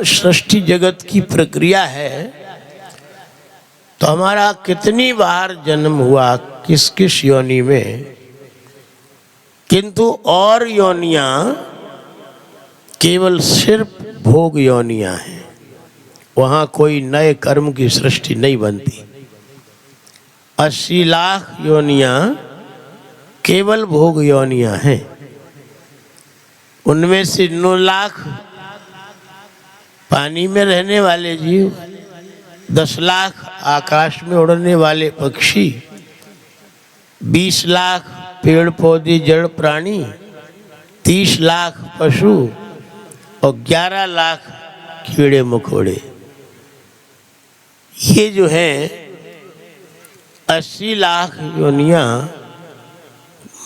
सृष्टि जगत की प्रक्रिया है तो हमारा कितनी बार जन्म हुआ किस किस योनि में, किंतु और योनियां केवल सिर्फ भोग योनियां हैं। वहां कोई नए कर्म की सृष्टि नहीं बनती। 80 लाख योनियां केवल भोग योनियां हैं। उनमें से 9 लाख पानी में रहने वाले जीव, 10 लाख आकाश में उड़ने वाले पक्षी, 20 लाख पेड़ पौधे जड़ प्राणी, 30 लाख पशु और 11 लाख कीड़े मकोड़े। ये जो है 80 लाख योनियां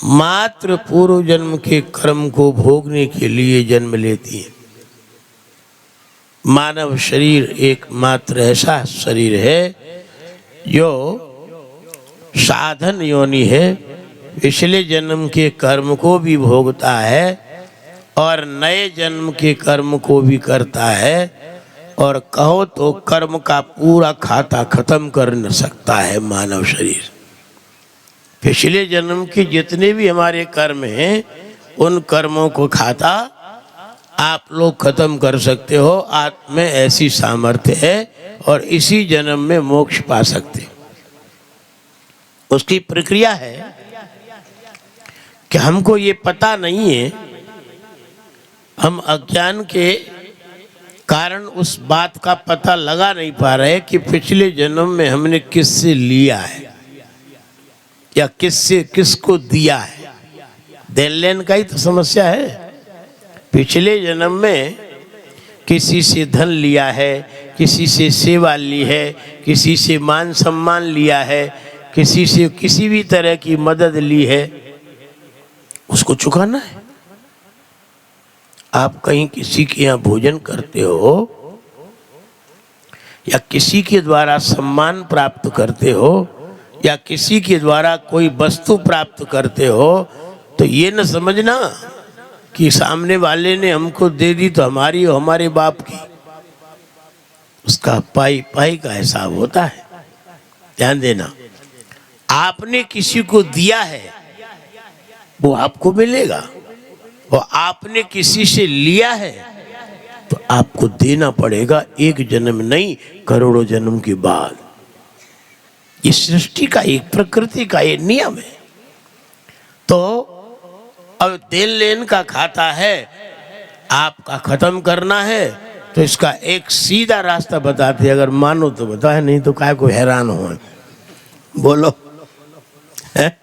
मात्र पूर्व जन्म के कर्म को भोगने के लिए जन्म लेती है। मानव शरीर एकमात्र ऐसा शरीर है जो साधन योनि है, पिछले जन्म के कर्म को भी भोगता है और नए जन्म के कर्म को भी करता है, और कहो तो कर्म का पूरा खाता खत्म कर न सकता है मानव शरीर। पिछले जन्म के जितने भी हमारे कर्म हैं उन कर्मों को खाता आप लोग खत्म कर सकते हो। आत्मा में ऐसी सामर्थ्य है और इसी जन्म में मोक्ष पा सकते। उसकी प्रक्रिया है कि हमको ये पता नहीं है, हम अज्ञान के कारण उस बात का पता लगा नहीं पा रहे कि पिछले जन्म में हमने किससे लिया है या किसको दिया है। देन लेन का ही तो समस्या है। पिछले जन्म में किसी से धन लिया है, किसी से सेवा ली है, किसी से मान सम्मान लिया है, किसी से किसी भी तरह की मदद ली है, उसको चुकाना है। आप कहीं किसी के यहाँ भोजन करते हो या किसी के द्वारा सम्मान प्राप्त करते हो या किसी के द्वारा कोई वस्तु प्राप्त करते हो तो ये न समझना कि सामने वाले ने हमको दे दी तो हमारी और हमारे बाप की। उसका पाई पाई का हिसाब होता है। ध्यान देना, आपने किसी को दिया है वो आपको मिलेगा, और आपने किसी से लिया है तो आपको देना पड़ेगा, एक जन्म नहीं करोड़ों जन्म के बाद। ये सृष्टि का एक प्रकृति का ये नियम है। तो अब देन लेन का खाता है, आपका खत्म करना है तो इसका एक सीधा रास्ता बताते। अगर मानो तो बताए, नहीं तो काय को हैरान हो। बोलो है?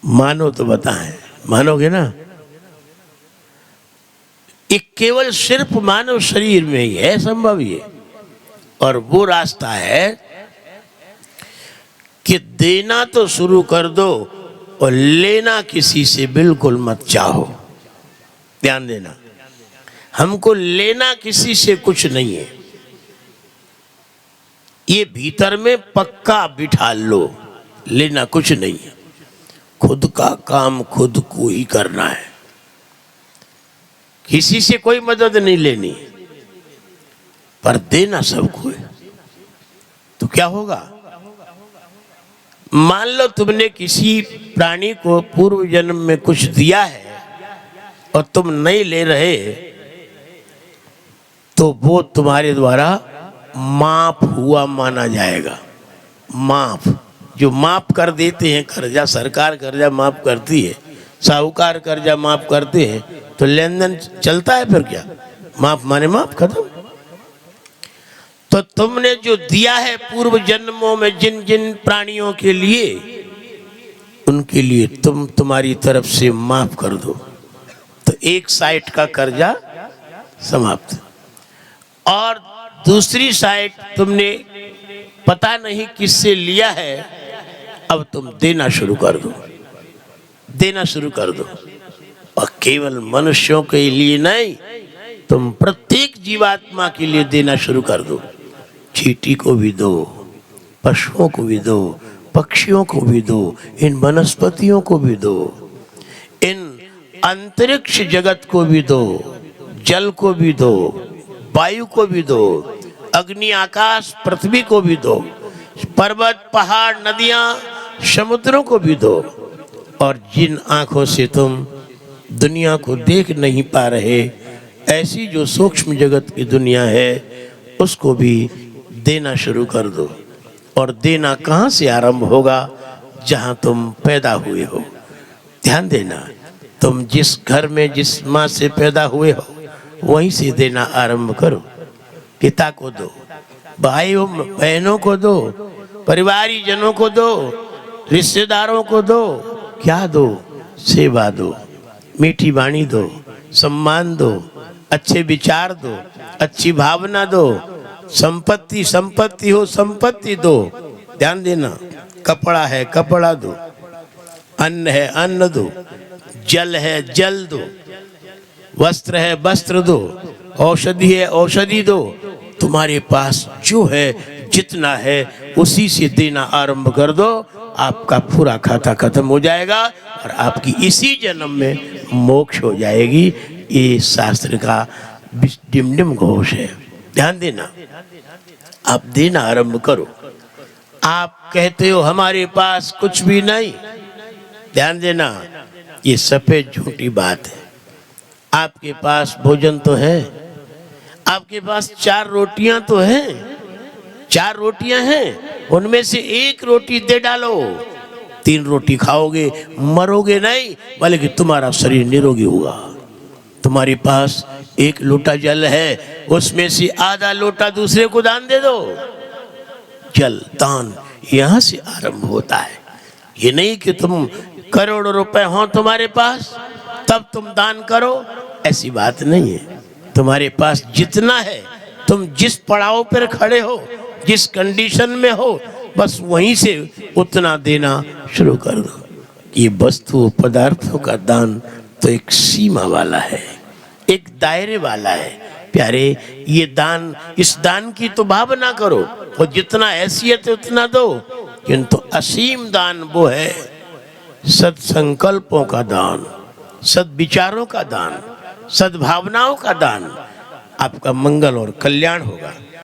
मानो तो बताएं। मानोगे ना? एक केवल सिर्फ मानव शरीर में ही है संभव ये, और वो रास्ता है कि देना तो शुरू कर दो और लेना किसी से बिल्कुल मत चाहो। ध्यान देना, हमको लेना किसी से कुछ नहीं है। ये भीतर में पक्का बिठा लो, लेना कुछ नहीं है। खुद का काम खुद को ही करना है, किसी से कोई मदद नहीं लेनी, पर देना सबको है। तो क्या होगा? मान लो तुमने किसी प्राणी को पूर्व जन्म में कुछ दिया है और तुम नहीं ले रहे, तो वो तुम्हारे द्वारा माफ हुआ माना जाएगा। माफ, जो माफ कर देते हैं कर्जा, सरकार कर्जा माफ करती है, साहूकार कर्जा माफ करते हैं, तो लेन देन चलता है। फिर क्या? माफ माने माफ, खत्म। तो तुमने जो दिया है पूर्व जन्मों में जिन जिन प्राणियों के लिए, उनके लिए तुम्हारी तरफ से माफ कर दो, तो एक साइड का कर्जा समाप्त। और दूसरी साइड तुमने पता नहीं किससे लिया है, अब तुम देना शुरू कर दो, देना शुरू कर दो। और केवल मनुष्यों के लिए नहीं, तुम प्रत्येक जीवात्मा के लिए देना शुरू कर दो। चींटी को भी दो, पशुओं को भी दो, पक्षियों को भी दो, इन वनस्पतियों को भी दो, इन अंतरिक्ष जगत को भी दो, जल को भी दो, वायु को भी दो, अग्नि आकाश पृथ्वी को भी दो, पर्वत पहाड़ नदियां समुद्रों को भी दो, और जिन आंखों से तुम दुनिया को देख नहीं पा रहे, ऐसी जो सूक्ष्म जगत की दुनिया है उसको भी देना शुरू कर दो। और देना कहाँ से आरंभ होगा? जहाँ तुम पैदा हुए हो। ध्यान देना, तुम जिस घर में जिस माँ से पैदा हुए हो वहीं से देना आरंभ करो। पिता को दो, भाइयों बहनों को दो, परिवारी जनों को दो, रिश्तेदारों को दो। क्या दो? सेवा दो, मीठी वाणी दो, सम्मान दो, अच्छे विचार दो, अच्छी भावना दो। संपत्ति संपत्ति हो, संपत्ति दो। ध्यान देना, कपड़ा है कपड़ा दो, अन्न है अन्न दो, जल है जल दो, वस्त्र है वस्त्र दो, औषधि है औषधि दो। तुम्हारे पास जो है जितना है उसी से देना आरंभ कर दो। आपका पूरा खाता खत्म हो जाएगा और आपकी इसी जन्म में मोक्ष हो जाएगी। ये शास्त्र का डिमडिम घोष है। ध्यान देना, आप देना आरंभ करो। आप कहते हो हमारे पास कुछ भी नहीं, ध्यान देना, ये सफेद झूठी बात है। आपके पास भोजन तो है, आपके पास 4 रोटियां तो हैं, 4 रोटियां हैं, उनमें से 1 रोटी दे डालो। 3 रोटी खाओगे, मरोगे नहीं, बल्कि तुम्हारा शरीर निरोगी होगा। तुम्हारे पास 1 लोटा जल है, उसमें से आधा लोटा दूसरे को दान दे दो। जल दान यहां से आरंभ होता है। ये नहीं कि तुम करोड़ों रुपए हो तुम्हारे पास तब तुम दान करो, ऐसी बात नहीं है। तुम्हारे पास जितना है, तुम जिस पड़ाव पर खड़े हो, जिस कंडीशन में हो, बस वहीं से उतना देना शुरू कर दो। ये वस्तु पदार्थों का दान तो एक सीमा वाला है, एक दायरे वाला है। प्यारे, ये दान, इस दान की तो भावना करो, और जितना हैसियत है उतना दो। किंतु असीम दान वो है सत्संकल्पों का दान, सद्विचारों का दान, सद्भावनाओं का दान। आपका मंगल और कल्याण होगा।